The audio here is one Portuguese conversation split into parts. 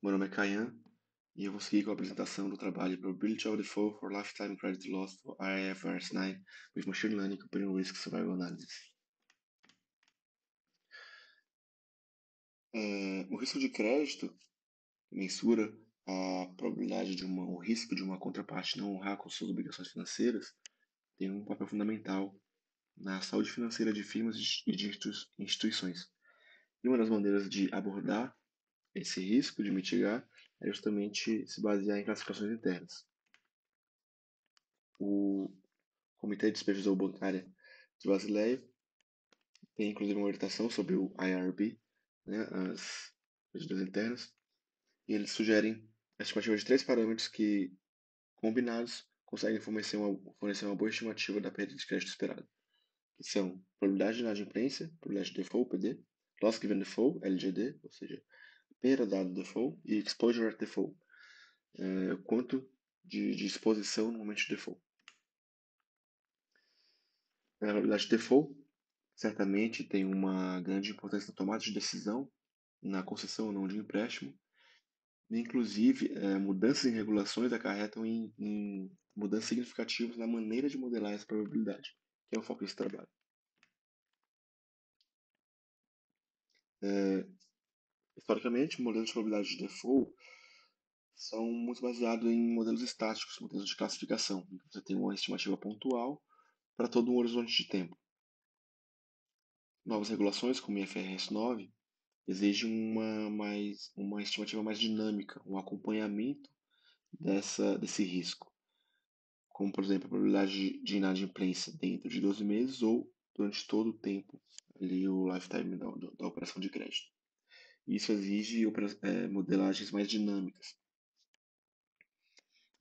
Meu nome é Kayan e eu vou seguir com a apresentação do trabalho Probability of Default for Lifetime Credit Loss for IFRS 9 with Machine Learning Comparing Risk Survival Analysis. O risco de crédito mensura a probabilidade o risco de uma contraparte não honrar com suas obrigações financeiras, tem um papel fundamental na saúde financeira de firmas e de instituições. E uma das maneiras de abordar esse risco, de mitigar, é justamente se basear em classificações internas. O Comitê de Supervisão Bancária de Basileia tem inclusive uma orientação sobre o IRB, né, as medidas internas, e eles sugerem a estimativa de três parâmetros que, combinados, conseguem fornecer uma boa estimativa da perda de crédito esperada, que são probabilidade de inadimplência, probabilidade de default, PD, loss given default, LGD, ou seja, perda dado default, e exposure at default, quanto de exposição no momento de default. A probabilidade de default certamente tem uma grande importância na tomada de decisão, na concessão ou não de empréstimo. Inclusive, mudanças em regulações acarretam em mudanças significativas na maneira de modelar essa probabilidade, que é o foco desse trabalho. Historicamente, modelos de probabilidade de default são muito baseados em modelos estáticos, modelos de classificação. Então, você tem uma estimativa pontual para todo um horizonte de tempo. Novas regulações, como o IFRS 9, exigem uma estimativa mais dinâmica, um acompanhamento desse risco, como, por exemplo, a probabilidade de inadimplência dentro de 12 meses ou durante todo o tempo, ali o lifetime da operação de crédito. Isso exige modelagens mais dinâmicas.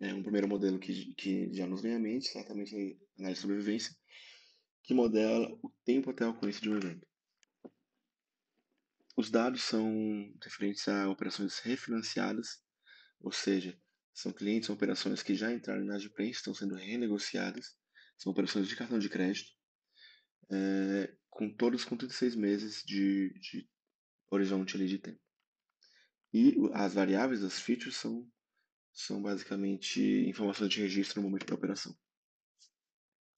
Um primeiro modelo que já nos vem à mente, certamente, é a análise de sobrevivência, que modela o tempo até a ocorrência de um evento. Os dados são referentes a operações refinanciadas, ou seja, são clientes, são operações que já entraram na inadimplência, estão sendo renegociadas, são operações de cartão de crédito, com todos com 36 meses de horizonte ali de tempo. E as variáveis, as features, são basicamente informações de registro no momento da operação.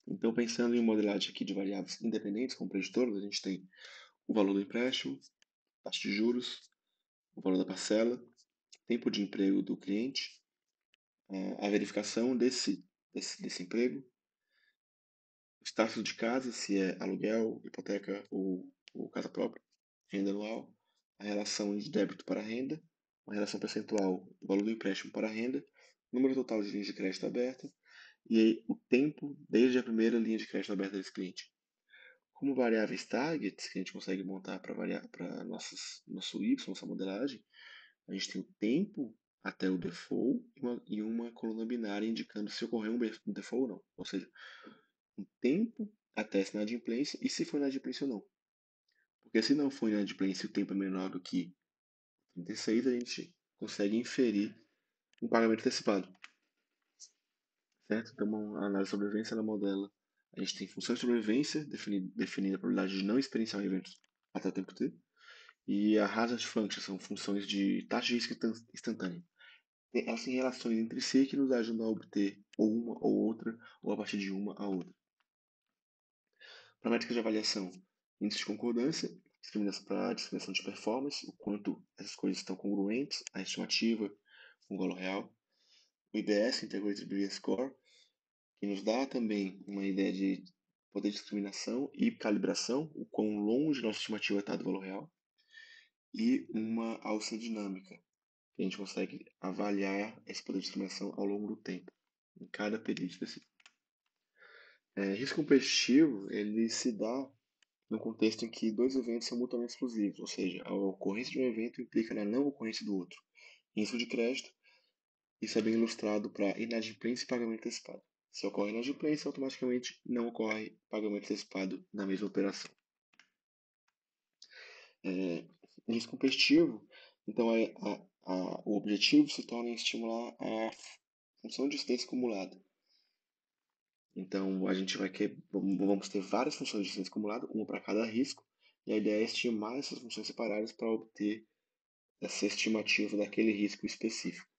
Então, pensando em modelagem aqui de variáveis independentes, como preditores, a gente tem o valor do empréstimo, taxa de juros, o valor da parcela, tempo de emprego do cliente, a verificação desse emprego, o status de casa, se é aluguel, hipoteca ou casa própria, renda anual, a relação de débito para renda, a relação percentual do valor do empréstimo para a renda, número total de linhas de crédito aberta e aí, o tempo desde a primeira linha de crédito aberta desse cliente. Como variáveis targets que a gente consegue montar para nosso Y, nossa modelagem, a gente tem o tempo até o default e uma coluna binária indicando se ocorreu um default ou não. Ou seja, o tempo até essa inadimplência e se foi inadimplência ou não. Porque se não for inadimplência e o tempo é menor do que 36, a gente consegue inferir um pagamento antecipado. Certo? Então, a análise de sobrevivência ela modela. A gente tem função de sobrevivência, definindo a probabilidade de não experienciar um evento até o tempo t. E a hazard function são funções de taxa de risco instantânea. Elas têm relações entre si que nos ajudam a obter ou uma ou outra, ou a partir de uma a outra. Para métricas de avaliação, índice de concordância, para discriminação de performance, o quanto essas coisas estão congruentes, a estimativa com o valor real. O IBS, Integrated Behavior Score, que nos dá também uma ideia de poder de discriminação e calibração, o quão longe nossa estimativa está do valor real. E uma alça dinâmica, que a gente consegue avaliar esse poder de discriminação ao longo do tempo, em cada período específico. Risco competitivo, ele se dá no contexto em que dois eventos são mutuamente exclusivos, ou seja, a ocorrência de um evento implica na não ocorrência do outro. Risco de crédito, isso é bem ilustrado para inadimplência e pagamento antecipado. Se ocorre inadimplência, automaticamente não ocorre pagamento antecipado na mesma operação. Risco competitivo, então o objetivo se torna em estimular a função de incidência acumulada. Então, a gente vamos ter várias funções de incidência acumulada, uma para cada risco, e a ideia é estimar essas funções separadas para obter essa estimativa daquele risco específico.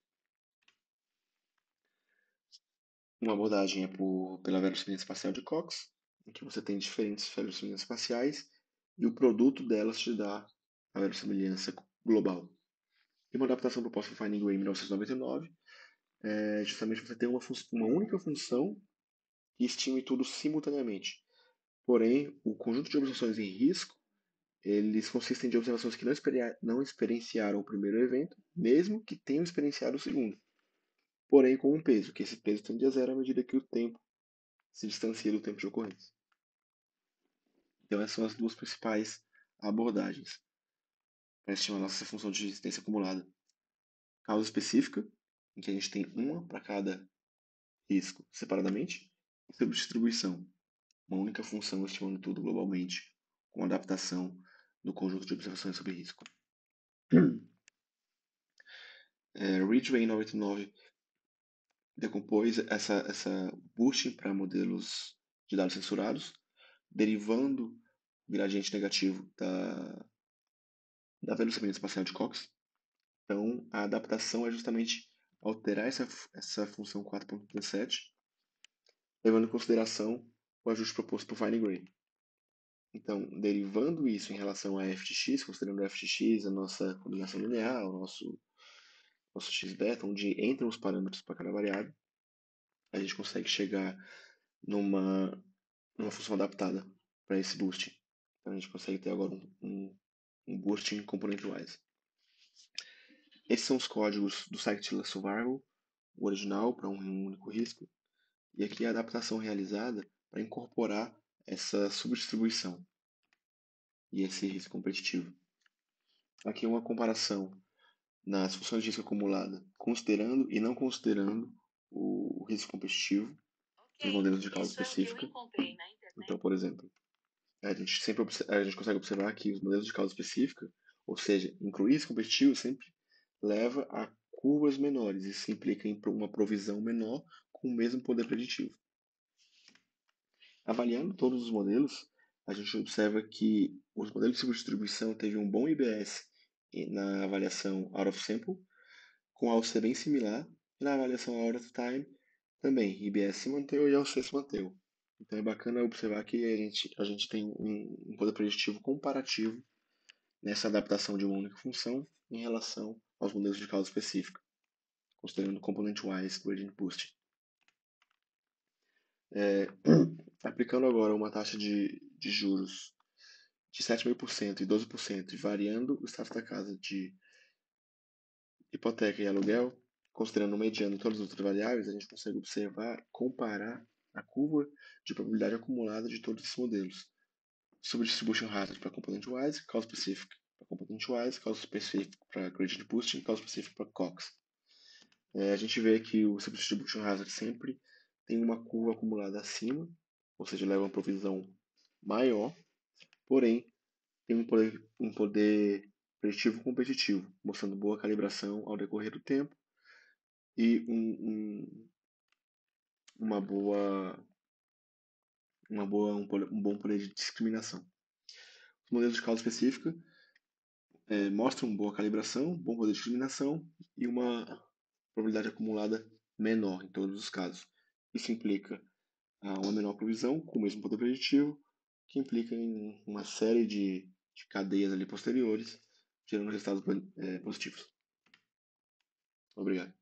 Uma abordagem é pela verossimilhança espacial de Cox, em que você tem diferentes verossimilhanças espaciais e o produto delas te dá a verossimilhança global. E uma adaptação proposta por Finding Way em 1999 é justamente você ter uma única função que estime tudo simultaneamente. Porém, o conjunto de observações em risco, eles consistem de observações que não experienciaram o primeiro evento, mesmo que tenham experienciado o segundo. Porém, com um peso, que esse peso tende a zero à medida que o tempo se distancia do tempo de ocorrência. Então, essas são as duas principais abordagens para estimar nossa função de resistência acumulada. Causa específica, em que a gente tem uma para cada risco separadamente, e subdistribuição, uma única função estimando tudo globalmente, com adaptação do conjunto de observações sobre risco. Ridgway, em 99, decompôs essa boosting para modelos de dados censurados, derivando o gradiente negativo da velocidade espacial de Cox. Então, a adaptação é justamente alterar essa função 4.17, levando em consideração o ajuste proposto por Fine Grain. Então, derivando isso em relação a FTX, considerando o FTX a nossa combinação linear, o nosso x-beta, onde entram os parâmetros para cada variável, a gente consegue chegar numa, numa função adaptada para esse boosting. Então, a gente consegue ter agora um boosting component-wise. Esses são os códigos do Scikit-Learn Survival, o original para um único risco, e aqui a adaptação realizada para incorporar essa subdistribuição e esse risco competitivo. Aqui uma comparação nas funções de risco acumulada, considerando e não considerando o risco competitivo dos modelos de causa específica. Então, por exemplo, a gente consegue observar que os modelos de causa específica, ou seja, incluir risco competitivo sempre leva a curvas menores. Isso implica em uma provisão menor com o mesmo poder preditivo. Avaliando todos os modelos, a gente observa que os modelos de subdistribuição teve um bom IBS na avaliação out of sample, com a AUC bem similar, e na avaliação out of time também, IBS se manteve e a AUC se manteve. Então é bacana observar que a gente tem um poder preditivo comparativo nessa adaptação de uma única função em relação aos modelos de causa específica, considerando component-wise gradient boosting. Aplicando agora uma taxa de juros de 7,5% e 12%, e variando o status da casa de hipoteca e aluguel, considerando o mediano e todas as outras variáveis, a gente consegue observar, comparar a curva de probabilidade acumulada de todos esses modelos. Subdistribution hazard para component wise, causa específica para component wise, causa específica para gradient boosting, causa específica para Cox. A gente vê que o subdistribution hazard sempre tem uma curva acumulada acima, ou seja, leva uma provisão maior, porém tem um poder preditivo competitivo, mostrando boa calibração ao decorrer do tempo e uma boa, um bom poder de discriminação. Os modelos de causa específica mostram boa calibração, bom poder de discriminação e uma probabilidade acumulada menor em todos os casos. Isso implica uma menor provisão com o mesmo poder preditivo, que implica em uma série de cadeias ali posteriores, gerando resultados positivos. Obrigado.